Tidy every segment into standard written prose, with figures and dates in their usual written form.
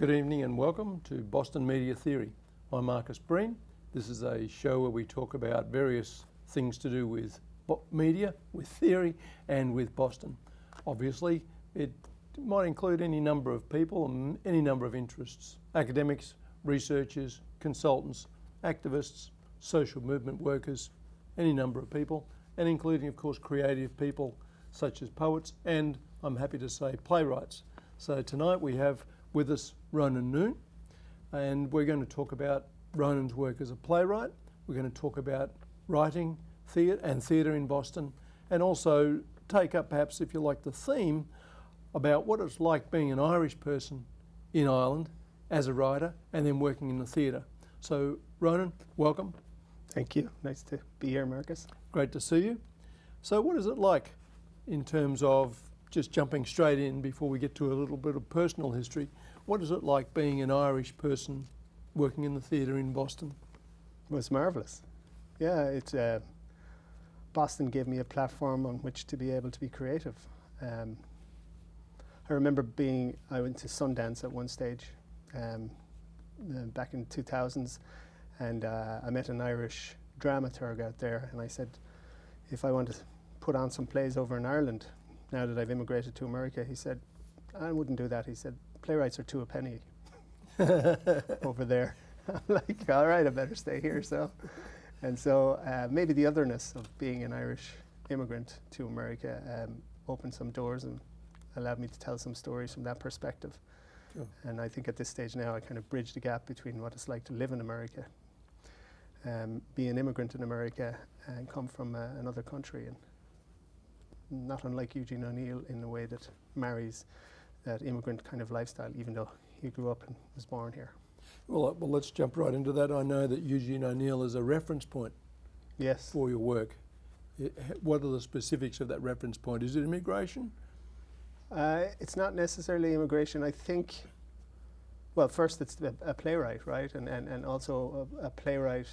Good evening and welcome to Boston Media Theory. I'm Marcus Breen. This is a show where we talk about various things to do with media, with theory and with Boston. Obviously, it might include any number of people and any number of interests: academics, researchers, consultants, activists, social movement workers, any number of people, and including, of course, creative people such as poets and, I'm happy to say, playwrights. So tonight we have with us Ronan Noone, and we're going to talk about Ronan's work as a playwright. We're going to talk about writing, theatre in Boston, and also take up, perhaps if you like, the theme about what it's like being an Irish person in Ireland as a writer and then working in the theatre. So Ronan, welcome. Thank you. Nice to be here, Marcus. Great to see you. So what is it like in terms of, just jumping straight in before we get to a little bit of personal history, what is it like being an Irish person working in the theatre in Boston? It was marvellous. Yeah, Boston gave me a platform on which to be able to be creative. I remember I went to Sundance at one stage back in 2000s, and I met an Irish dramaturg out there, and I said, if I want to put on some plays over in Ireland, now that I've immigrated to America, he said, I wouldn't do that. He said, playwrights are 2 a penny over there. I'm like, all right, I better stay here. So maybe the otherness of being an Irish immigrant to America opened some doors and allowed me to tell some stories from that perspective. Sure. And I think at this stage now I kind of bridge the gap between what it's like to live in America, be an immigrant in America and come from another country, and not unlike EugeneO'Neill in the way that marries that immigrant kind of lifestyle, even though he grew up and was born here. Well, let's jump right into that. I know that EugeneO'Neill is a reference point. Yes. For your work. What are the specifics of that reference point? Is it immigration? It's not necessarily immigration. I think, well, first it's a playwright, right? And also a playwright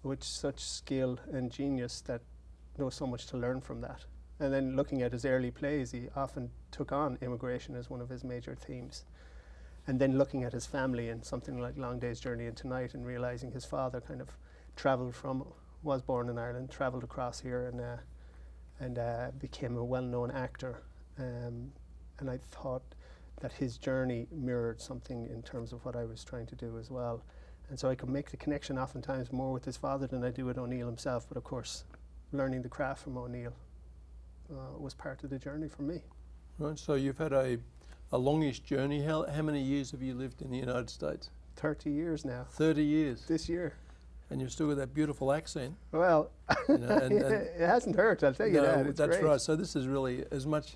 with such skill and genius that knows so much to learn from that. And then looking at his early plays, he often took on immigration as one of his major themes. And then looking at his family in something like Long Day's Journey into Night and realizing his father kind of was born in Ireland, travelled across here and became a well-known actor. And I thought that his journey mirrored something in terms of what I was trying to do as well. And so I could make the connection oftentimes more with his father than I do with O'Neill himself. But of course, learning the craft from O'Neill was part of the journey for me. Right, so you've had a longish journey. How many years have you lived in the United States? 30 years now. 30 years? This year. And you're still with that beautiful accent. Well, you know, it hasn't hurt, I'll tell you that. It's that's great. Right. So this is really as much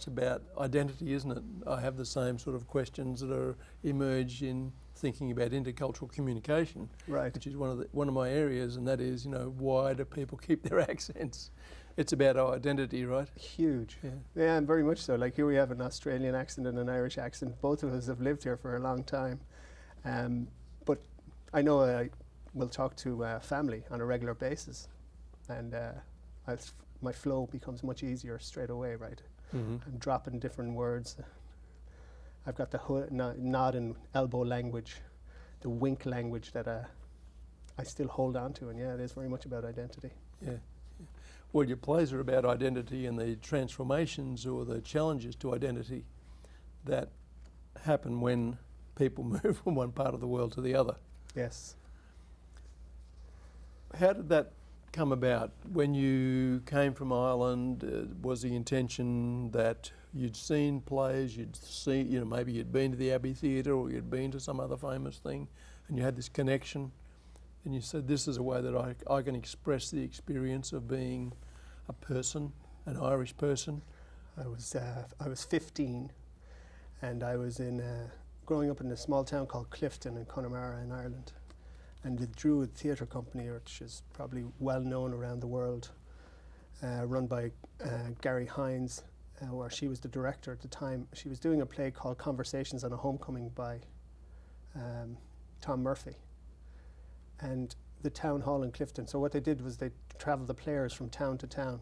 about identity, isn't it? I have the same sort of questions that emerge in thinking about intercultural communication, right, which is one of my areas, and that is, why do people keep their accents? It's about our identity, right? Huge. Yeah, and very much so. Like here we have an Australian accent and an Irish accent. Both of us have lived here for a long time. But I know I will talk to family on a regular basis, and my flow becomes much easier straight away, right? Mm-hmm. I'm dropping different words. I've got the nod and elbow language, the wink language that I still hold on to, and yeah, it is very much about identity. Yeah. Well, your plays are about identity and the transformations or the challenges to identity that happen when people move from one part of the world to the other. Yes. How did that come about? When you came from Ireland, was the intention that you'd seen plays, maybe you'd been to the Abbey Theatre or you'd been to some other famous thing, and you had this connection, and you said, this is a way that I can express the experience of being a person, an Irish person? I was 15, and I was growing up in a small town called Clifton in Connemara in Ireland. And the Druid Theatre Company, which is probably well known around the world, run by Gary Hines, where she was the director at the time. She was doing a play called Conversations on a Homecoming by Tom Murphy. And the town hall in Clifton. So what they did was they travelled the players from town to town.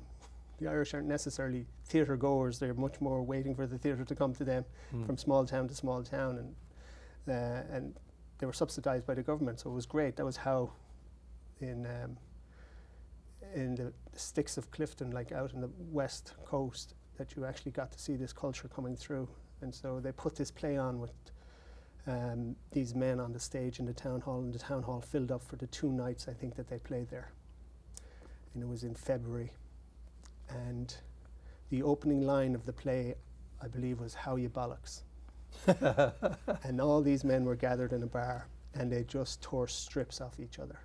The Irish aren't necessarily theatre goers, they're much more waiting for the theatre to come to them from small town to small town. And and they were subsidised by the government, so it was great. That was how in the sticks of Clifton, like out in the west coast, that you actually got to see this culture coming through. And so they put this play on with these men on the stage in the town hall, and the town hall filled up for the 2 nights, I think, that they played there. And it was in February. And the opening line of the play, I believe, was "How you bollocks." And all these men were gathered in a bar, and they just tore strips off each other.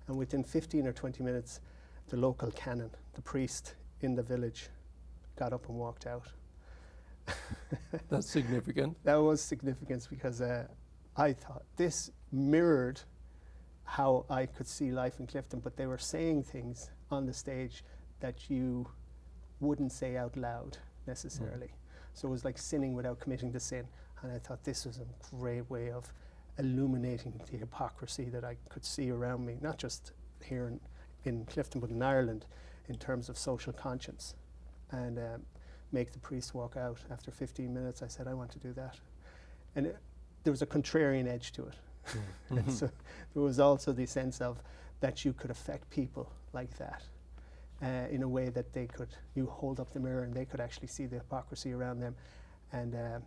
And within 15 or 20 minutes, the local canon, the priest in the village, got up and walked out. That's significant. That was significant because I thought this mirrored how I could see life in Clifton, but they were saying things on the stage that you wouldn't say out loud necessarily. So it was like sinning without committing the sin. And I thought this was a great way of illuminating the hypocrisy that I could see around me, not just here in Clifton, but in Ireland, in terms of social conscience. And make the priest walk out after 15 minutes. I said, I want to do that. And there was a contrarian edge to it. And so there was also the sense of that you could affect people like that in a way that you hold up the mirror and they could actually see the hypocrisy around them. And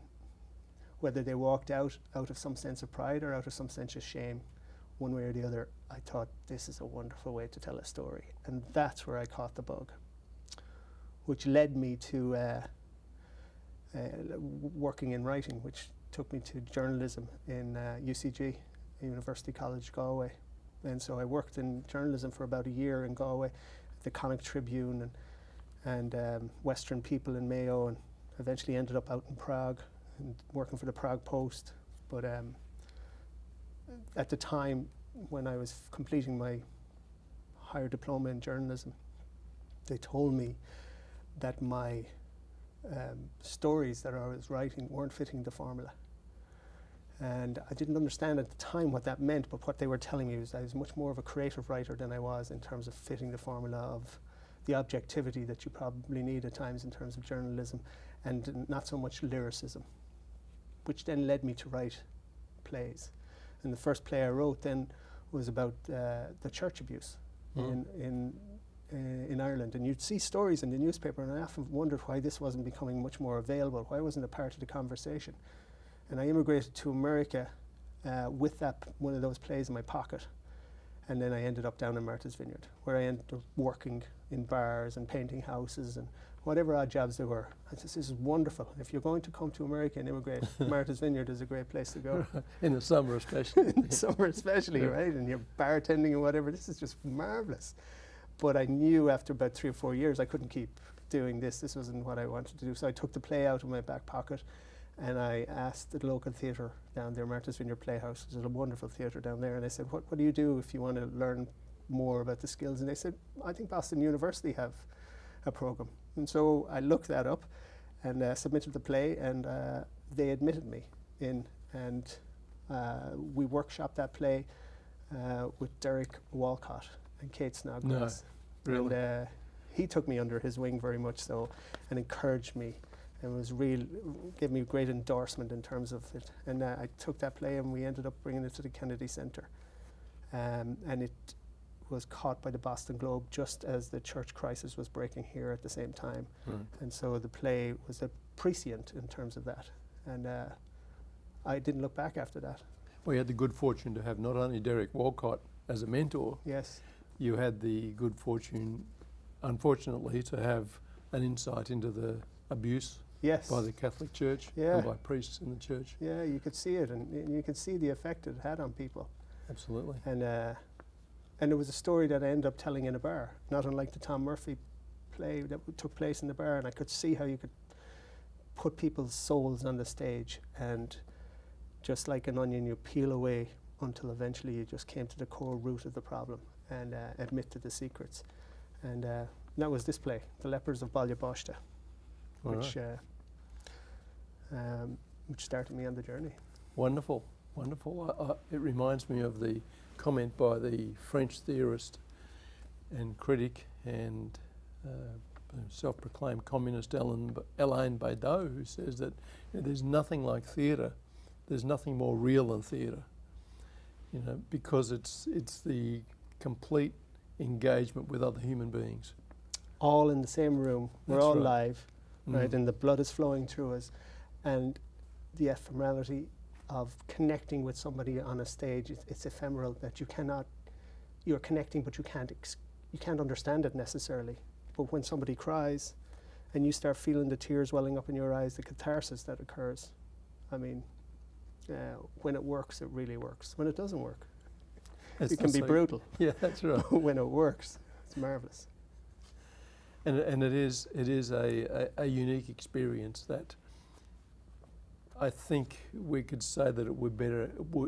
whether they walked out of some sense of pride or out of some sense of shame, one way or the other, I thought this is a wonderful way to tell a story. And that's where I caught the bug, which led me to working in writing, which took me to journalism in UCG, University College Galway. And so I worked in journalism for about a year in Galway, the Connacht Tribune and Western People in Mayo, and eventually ended up out in Prague and working for the Prague Post. But at the time when I was completing my higher diploma in journalism, they told me that my stories that I was writing weren't fitting the formula. And I didn't understand at the time what that meant, but what they were telling me was I was much more of a creative writer than I was in terms of fitting the formula of the objectivity that you probably need at times in terms of journalism, and not so much lyricism, which then led me to write plays. And the first play I wrote then was about the church abuse in Ireland. And you'd see stories in the newspaper, and I often wondered why this wasn't becoming much more available, why wasn't it a part of the conversation. And I immigrated to America with one of those plays in my pocket. And then I ended up down in Martha's Vineyard, where I ended up working in bars and painting houses and whatever odd jobs there were. I said, this is wonderful. If you're going to come to America and immigrate, Martha's Vineyard is a great place to go. In the summer especially. In the summer especially, right? And you're bartending and whatever. This is just marvellous. But I knew after about 3 or 4 years I couldn't keep doing this. This wasn't what I wanted to do. So I took the play out of my back pocket, and I asked the local theatre down there, Martha's Vineyard Playhouse, which is a wonderful theatre down there, and I said, what do you do if you want to learn more about the skills? And they said, I think Boston University have a programme. And so I looked that up and submitted the play, and they admitted me in, and we workshopped that play with Derek Walcott and Kate Snodgrass. No, really? And he took me under his wing very much so, and encouraged me, and gave me great endorsement in terms of it. And I took that play and we ended up bringing it to the Kennedy Centre. And it was caught by the Boston Globe just as the church crisis was breaking here at the same time. And so the play was a prescient in terms of that. And I didn't look back after that. We had the good fortune to have not only Derek Walcott as a mentor. Yes. You had the good fortune, unfortunately, to have an insight into the abuse by the Catholic Church and by priests in the church. Yeah, you could see it, and you could see the effect it had on people. Absolutely. And it was a story that I ended up telling in a bar, not unlike the Tom Murphy play that took place in the bar. And I could see how you could put people's souls on the stage, and just like an onion, you peel away until eventually you just came to the core root of the problem and admit to the secrets. And that was this play, The Lepers of Ballybosta, which started me on the journey. Wonderful, wonderful. It reminds me of the comment by the French theorist and critic and self-proclaimed communist Alain Badaud, who says that there's nothing like theatre there's nothing more real than theatre, you know, because it's the complete engagement with other human beings. All in the same room. We're That's all right. live, right? And the blood is flowing through us. And the ephemerality of connecting with somebody on a stage, it's ephemeral, that you're connecting, but you can't understand it necessarily. But when somebody cries and you start feeling the tears welling up in your eyes, the catharsis that occurs, I mean, when it works, it really works. When it doesn't work, it can be brutal. Yeah, that's right. When it works, it's marvelous. And it is a unique experience that I think we could say that it would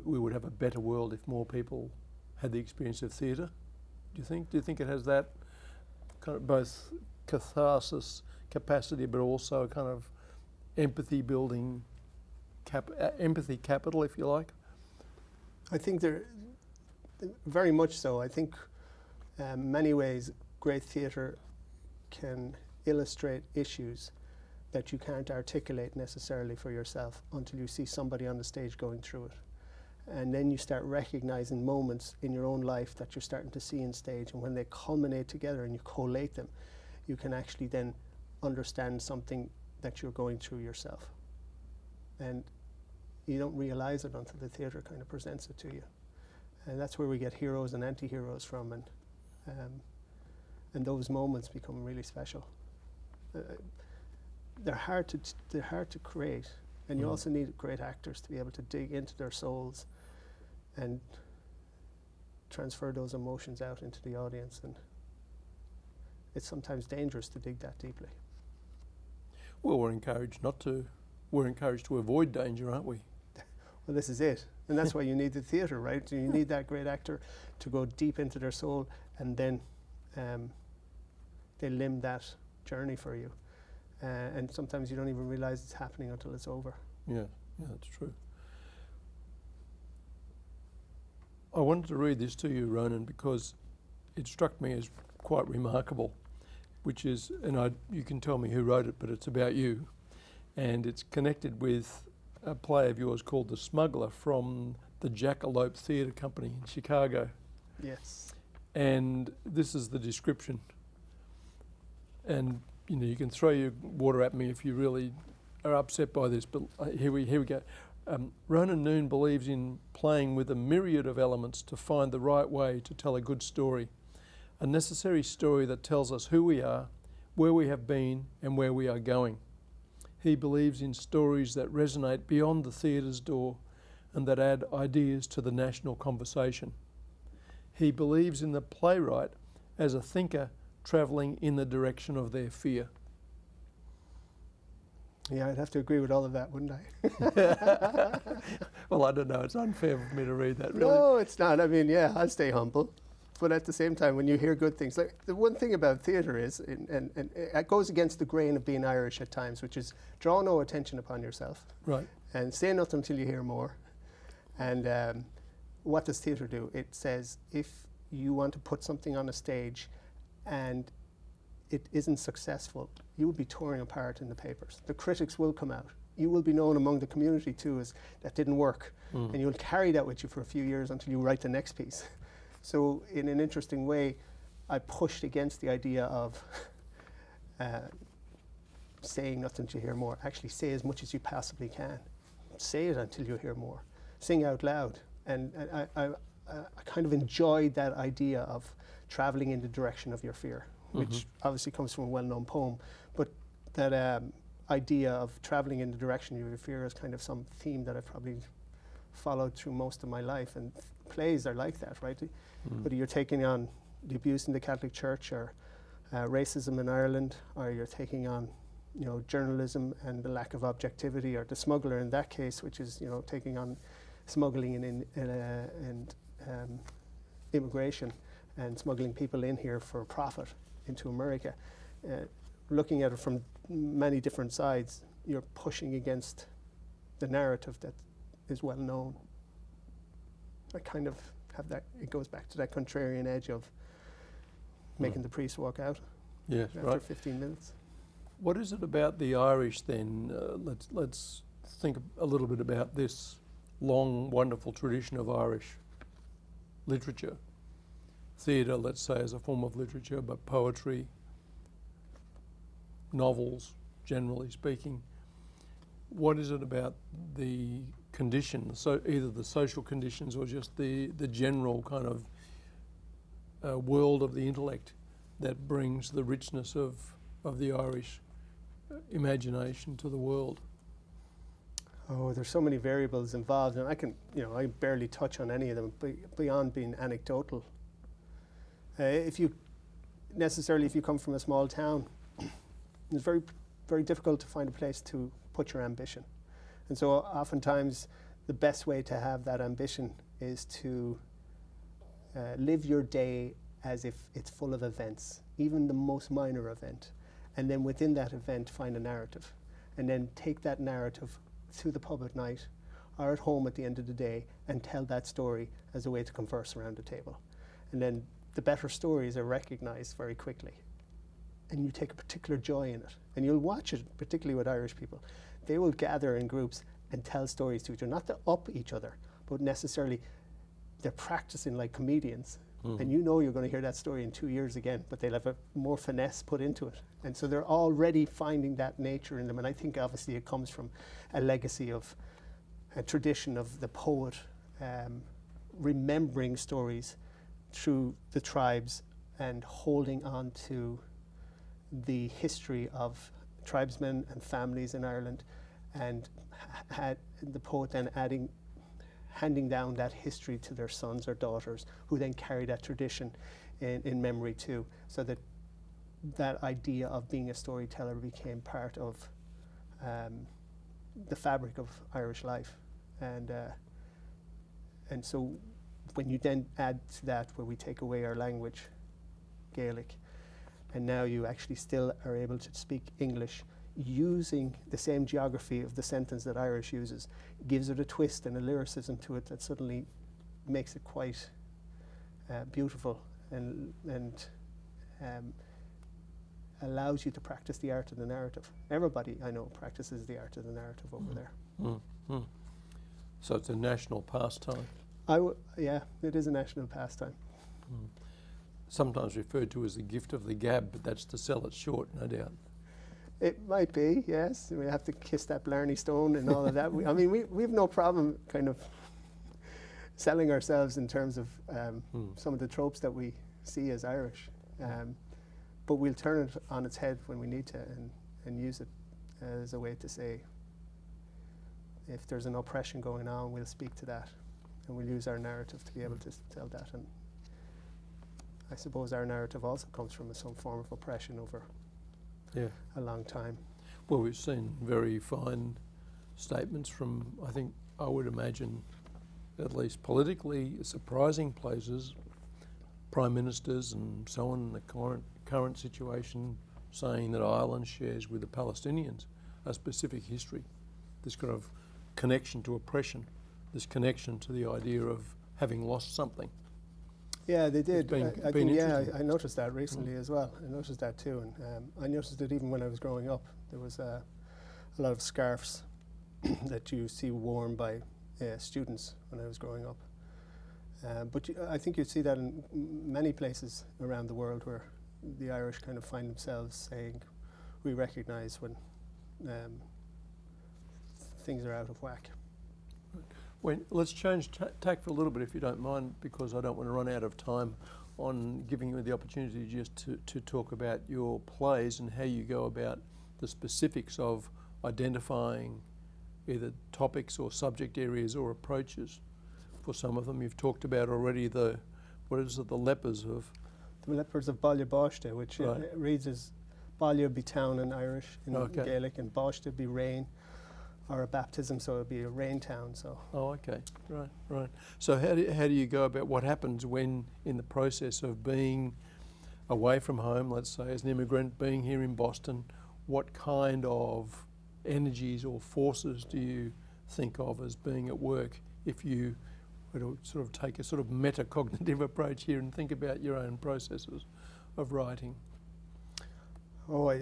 we would have a better world if more people had the experience of theatre. Do you think? Do you think it has that kind of both catharsis capacity, but also a kind of empathy building, empathy capital, if you like? I think very much so. I think many ways great theatre can illustrate issues that you can't articulate necessarily for yourself until you see somebody on the stage going through it. And then you start recognizing moments in your own life that you're starting to see in stage, and when they culminate together and you collate them, you can actually then understand something that you're going through yourself. And you don't realize it until the theatre kind of presents it to you. And that's where we get heroes and anti-heroes from, and those moments become really special. They're hard to create, and you also need great actors to be able to dig into their souls and transfer those emotions out into the audience. And it's sometimes dangerous to dig that deeply. Well, we're encouraged not to. We're encouraged to avoid danger, aren't we? Well, this is it. And that's why you need the theatre, right? You need that great actor to go deep into their soul, and then they limb that journey for you. And sometimes you don't even realize it's happening until it's over. Yeah, that's true. I wanted to read this to you, Ronan, because it struck me as quite remarkable, which is, and you can tell me who wrote it, but it's about you. And it's connected with a play of yours called The Smuggler from the Jackalope Theatre Company in Chicago. Yes. And this is the description. And you know, you can throw your water at me if you really are upset by this, but here we go. Ronan Noone believes in playing with a myriad of elements to find the right way to tell a good story, a necessary story that tells us who we are, where we have been, and where we are going. He believes in stories that resonate beyond the theatre's door and that add ideas to the national conversation. He believes in the playwright as a thinker travelling in the direction of their fear. Yeah, I'd have to agree with all of that, wouldn't I? Well, I don't know. It's unfair for me to read that, really. No, it's not. I mean, yeah, I'll stay humble. But at the same time, when you hear good things, like the one thing about theatre is, and it goes against the grain of being Irish at times, which is draw no attention upon yourself. Right. And say nothing until you hear more. And what does theatre do? It says if you want to put something on a stage and it isn't successful, you will be torn apart in the papers. The critics will come out. You will be known among the community too as that didn't work. And you'll carry that with you for a few years until you write the next piece. So in an interesting way, I pushed against the idea of saying nothing to hear more. Actually say as much as you possibly can. Say it until you hear more. Sing out loud. And I kind of enjoyed that idea of traveling in the direction of your fear, which obviously comes from a well-known poem. But that idea of traveling in the direction of your fear is kind of some theme that I've probably followed through most of my life. And plays are like that, right? Whether you're taking on the abuse in the Catholic Church or racism in Ireland, or you're taking on, you know, journalism and the lack of objectivity, or The Smuggler in that case, which is, you know, taking on smuggling and immigration and smuggling people in here for profit into America. Looking at it from many different sides, you're pushing against the narrative that is well known. I kind of have that, it goes back to that contrarian edge of making the priest walk out after right. 15 minutes. What is it about the Irish then? Let's think a little bit about this long, wonderful tradition of Irish literature. Theatre, let's say, as a form of literature, but poetry, novels, generally speaking. What is it about the conditions, so either the social conditions or just the general kind of world of the intellect that brings the richness of the Irish imagination to the world? Oh, there's so many variables involved, and I barely touch on any of them beyond being anecdotal. If you come from a small town, it's very, very difficult to find a place to put your ambition. And so oftentimes the best way to have that ambition is to live your day as if it's full of events, even the most minor event. And then within that event, find a narrative. And then take that narrative to the pub at night or at home at the end of the day and tell that story as a way to converse around the table. And then the better stories are recognized very quickly. And you take a particular joy in it. And you'll watch it, particularly with Irish people. They will gather in groups and tell stories to each other, not to up each other, but necessarily they're practicing like comedians. And you know you're going to hear that story in 2 years again, but they'll have a more finesse put into it. And so they're already finding that nature in them. And I think obviously it comes from a legacy of a tradition of the poet remembering stories through the tribes and holding on to the history of tribesmen and families in Ireland, and had the poet then handing down that history to their sons or daughters, who then carry that tradition in memory too, so that that idea of being a storyteller became part of the fabric of Irish life. And so when you then add to that where we take away our language, Gaelic, and now you actually still are able to speak English using the same geography of the sentence that Irish uses, gives it a twist and a lyricism to it that suddenly makes it quite beautiful and allows you to practice the art of the narrative. Everybody I know practices the art of the narrative over there. So it's a national pastime. Yeah, it is a national pastime. Sometimes referred to as the gift of the gab, but that's to sell it short, no doubt. It might be, yes. We have to kiss that Blarney Stone and all of that. We've no problem kind of selling ourselves in terms of some of the tropes that we see as Irish. But we'll turn it on its head when we need to and use it as a way to say, if there's an oppression going on, we'll speak to that. And we'll use our narrative to be able to tell that. And I suppose our narrative also comes from some form of oppression over a long time. Well, we've seen very fine statements from, I would imagine, at least politically surprising places, prime ministers and so on in the current situation, saying that Ireland shares with the Palestinians a specific history, this kind of connection to oppression, this connection to the idea of having lost something. Yeah, they did. I noticed that recently as well. I noticed that too, and I noticed it even when I was growing up. There was a lot of scarves that you see worn by students when I was growing up. But I think you'd see that in many places around the world where the Irish kind of find themselves saying, we recognise when things are out of whack. Let's change tack for a little bit, if you don't mind, because I don't want to run out of time on giving you the opportunity just to talk about your plays and how you go about the specifics of identifying either topics or subject areas or approaches. For some of them, you've talked about already the lepers of... The lepers of Baile Báiste, which reads as Baile be town in Irish, in Gaelic, and Báiste be rain, or a baptism, so it would be a rain town. So. Oh, okay, right. So how do you go about what happens when, in the process of being away from home, let's say as an immigrant, being here in Boston, what kind of energies or forces do you think of as being at work if you were to sort of take a sort of metacognitive approach here and think about your own processes of writing? Oh,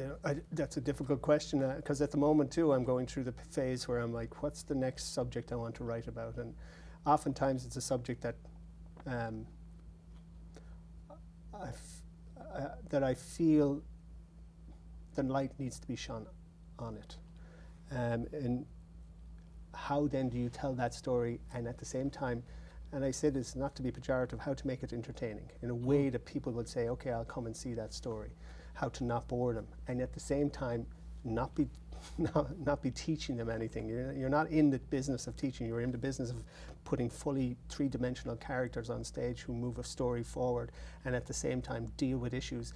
that's a difficult question because at the moment too, I'm going through the phase where I'm like, what's the next subject I want to write about? And oftentimes it's a subject that that I feel the light needs to be shone on it. And how then do you tell that story, and at the same time, and I said it's not to be pejorative, how to make it entertaining in a way that people would say, okay, I'll come and see that story. How to not bore them, and at the same time not be teaching them anything. You're not in the business of teaching, you're in the business of putting fully three-dimensional characters on stage who move a story forward, and at the same time deal with issues,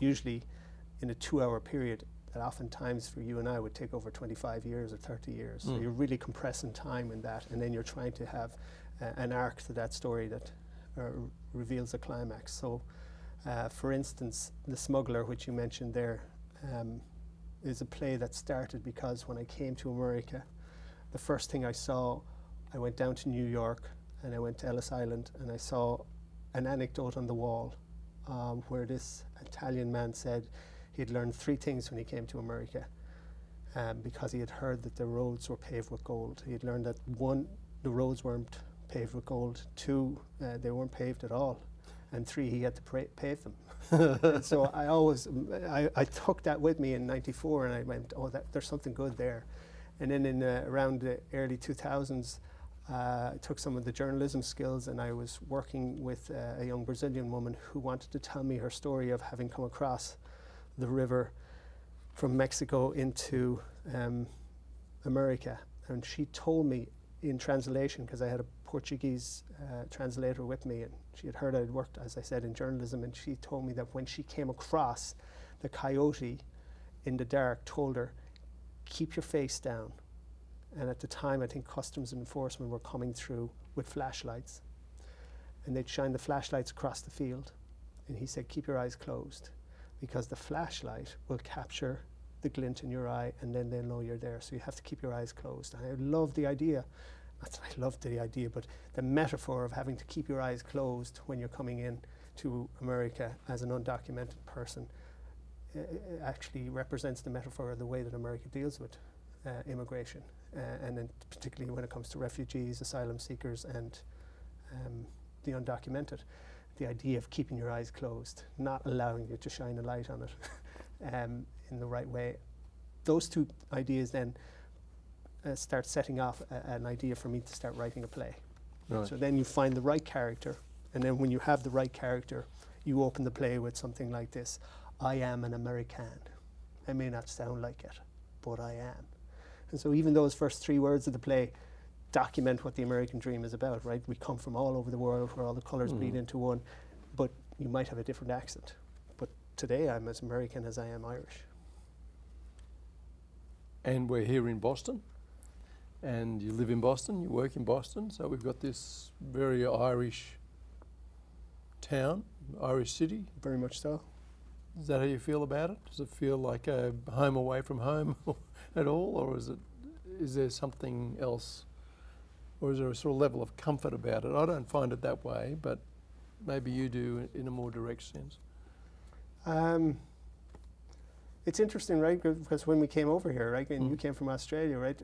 usually in a 2-hour period that oftentimes for you and I would take over 25 years or 30 years. So you're really compressing time in that, and then you're trying to have an arc to that story that reveals a climax. So for instance, The Smuggler, which you mentioned there, is a play that started because when I came to America, the first thing I saw, I went down to New York and I went to Ellis Island, and I saw an anecdote on the wall where this Italian man said he'd learned 3 things when he came to America because he had heard that the roads were paved with gold. He had learned that 1, the roads weren't paved with gold, 2, they weren't paved at all, and 3, he had to pave them. And so I took that with me in '94, and I went, oh, there's something good there. And then in around the early 2000s, I took some of the journalism skills, and I was working with a young Brazilian woman who wanted to tell me her story of having come across the river from Mexico into America. And she told me in translation, because I had a Portuguese translator with me, and she had heard I'd worked, as I said, in journalism, and she told me that when she came across, the coyote in the dark told her, keep your face down. And at the time, I think customs and enforcement were coming through with flashlights, and they'd shine the flashlights across the field. And he said, keep your eyes closed, because the flashlight will capture the glint in your eye, and then they'll know you're there. So you have to keep your eyes closed. And I love the idea. Not that I loved the idea, but the metaphor of having to keep your eyes closed when you're coming in to America as an undocumented person actually represents the metaphor of the way that America deals with immigration, and then particularly when it comes to refugees, asylum seekers, and the undocumented. The idea of keeping your eyes closed, not allowing you to shine a light on it in the right way. Those 2 ideas then start setting off an idea for me to start writing a play. Right. So then you find the right character, and then when you have the right character, you open the play with something like this: I am an American. I may not sound like it, but I am. And so even those first 3 words of the play document what the American dream is about, right? We come from all over the world where all the colours bleed into one, but you might have a different accent. But today I'm as American as I am Irish. And we're here in Boston, and you live in Boston, you work in Boston, so we've got this very Irish town, Irish city. Very much so. Is that how you feel about it? Does it feel like a home away from home at all, or is there something else? Or is there a sort of level of comfort about it? I don't find it that way, but maybe you do in a more direct sense. It's interesting, right? Because when we came over here, right, and you came from Australia, right,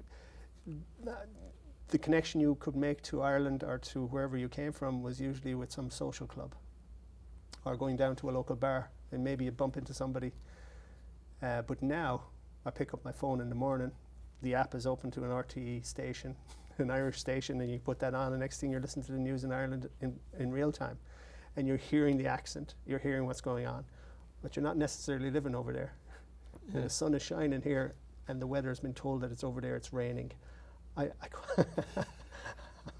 the connection you could make to Ireland or to wherever you came from was usually with some social club, or going down to a local bar, and maybe you bump into somebody. But now, I pick up my phone in the morning, the app is open to an RTE station, an Irish station, and you put that on, and next thing you're listening to the news in Ireland in real time. And you're hearing the accent, you're hearing what's going on, but you're not necessarily living over there. Yeah. And the sun is shining here, and the weather has been told that it's over there, it's raining. I'm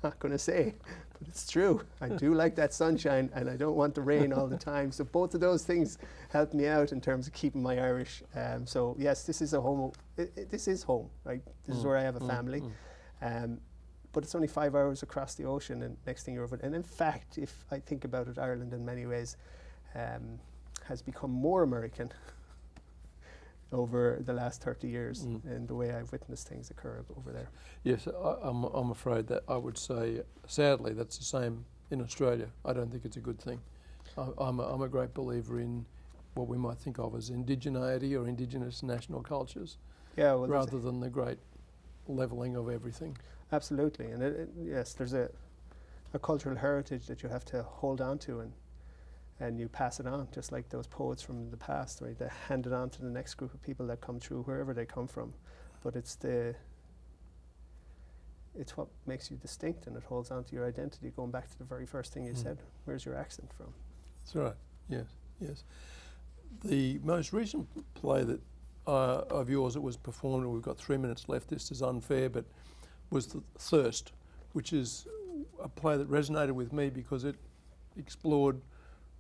not going to say, but it's true. I do like that sunshine, and I don't want the rain all the time. So both of those things help me out in terms of keeping my Irish. So yes, this is a home. This is home, right? This is where I have a family. But it's only 5 hours across the ocean, and next thing you're over. And in fact, if I think about it, Ireland in many ways has become more American over the last 30 years in the way I've witnessed things occur over there. Yes, I'm afraid that I would say, sadly, that's the same in Australia. I don't think it's a good thing. I'm a great believer in what we might think of as indigeneity or indigenous national cultures, Yeah, well, rather than the great levelling of everything. absolutely. And yes, there's a cultural heritage that you have to hold on to, and you pass it on, just like those poets from the past, right? They hand it on to the next group of people that come through, wherever they come from. But it's what makes you distinct, and it holds on to your identity. Going back to the very first thing you said, where's your accent from? That's right. Yes, yes. The most recent play that of yours that was performed, and we've got 3 minutes left, this is unfair, but was The Thirst, which is a play that resonated with me because it explored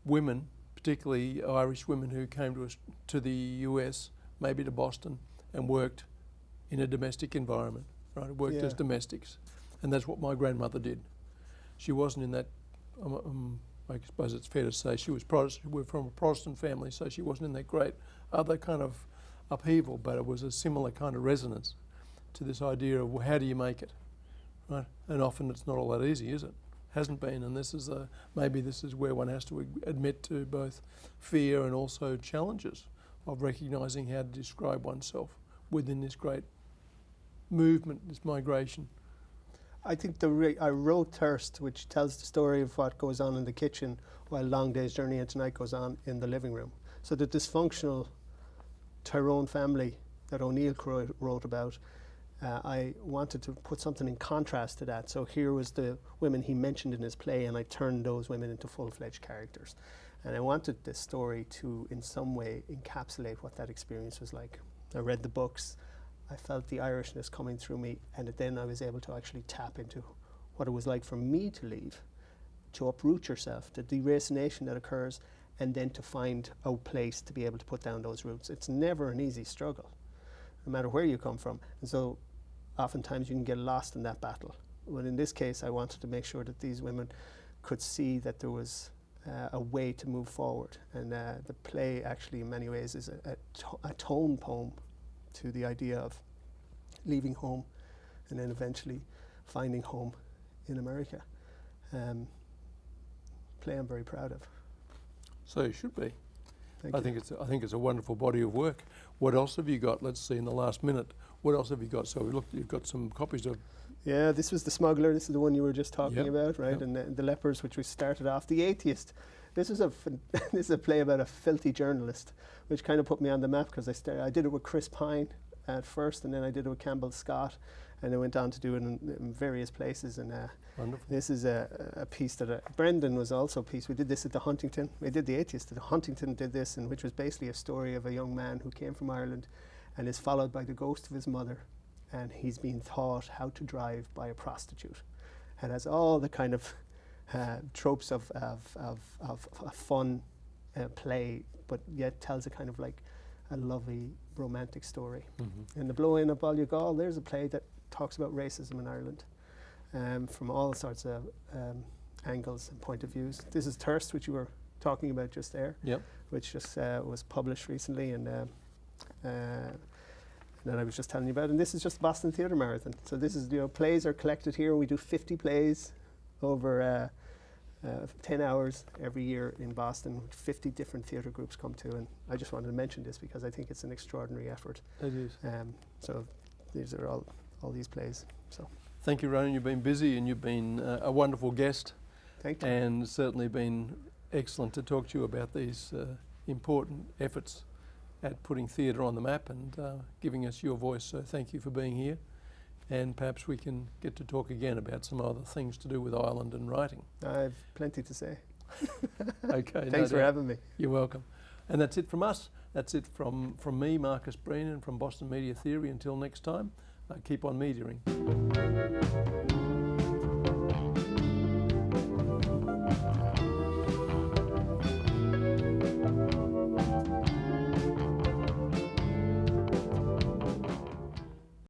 women, particularly Irish women who came to the US, maybe to Boston, and worked in a domestic environment, right? Worked as domestics. And that's what my grandmother did. She wasn't in that, I suppose it's fair to say, she was Protestant. We're from a Protestant family, so she wasn't in that great other kind of upheaval, but it was a similar kind of resonance to this idea of, well, how do you make it, right? And often it's not all that easy, is it? Hasn't been, and this is maybe this is where one has to admit to both fear and also challenges of recognising how to describe oneself within this great movement, this migration. I think I wrote Thirst, which tells the story of what goes on in the kitchen while Long Day's Journey into Night goes on in the living room. So the dysfunctional Tyrone family that O'Neill wrote about, I wanted to put something in contrast to that. So here was the women he mentioned in his play, and I turned those women into full-fledged characters. And I wanted this story to, in some way, encapsulate what that experience was like. I read the books, I felt the Irishness coming through me, and then I was able to actually tap into what it was like for me to leave, to uproot yourself, the deracination that occurs, and then to find a place to be able to put down those roots. It's never an easy struggle, no matter where you come from. And so oftentimes you can get lost in that battle. But in this case, I wanted to make sure that these women could see that there was a way to move forward. And the play actually in many ways is a tone poem to the idea of leaving home and then eventually finding home in America. Play I'm very proud of. So you should be. Thank you. I think it's a wonderful body of work. What else have you got? Let's see in the last minute. What else have you got? So we looked. You've got some copies of. Yeah, this was The Smuggler. This is the one you were just talking about, right? Yep. And the Lepers, which we started off. The Atheist. This is this is a play about a filthy journalist, which kind of put me on the map because I did it with Chris Pine at first, and then I did it with Campbell Scott, and I went on to do it in various places. And Wonderful. this is a piece that Brendan was also a piece. We did this at the Huntington. We did The Atheist. The Huntington did this, and which was basically a story of a young man who came from Ireland and is followed by the ghost of his mother, and he's being taught how to drive by a prostitute. And has all the kind of tropes of fun play, but yet tells a kind of like a lovely romantic story. Mm-hmm. And The Blow-In of Ballygal, there's a play that talks about racism in Ireland from all sorts of angles and point of views. This is Thirst, which you were talking about just there, which just was published recently, and then I was just telling you about. And this is just Boston Theatre Marathon. So this is, plays are collected here, and we do 50 plays over 10 hours every year in Boston. 50 different theatre groups come to, and I just wanted to mention this because I think it's an extraordinary effort. It is. So these are all these plays. So thank you, Ronan. You've been busy and you've been a wonderful guest. Thank you. And certainly been excellent to talk to you about these important efforts at putting theatre on the map and giving us your voice. So thank you for being here. And perhaps we can get to talk again about some other things to do with Ireland and writing. I have plenty to say. Okay. Thanks for having me. You're welcome. And that's it from us. That's it from me, Marcus Breen, and from Boston Media Theory. Until next time, keep on mediating.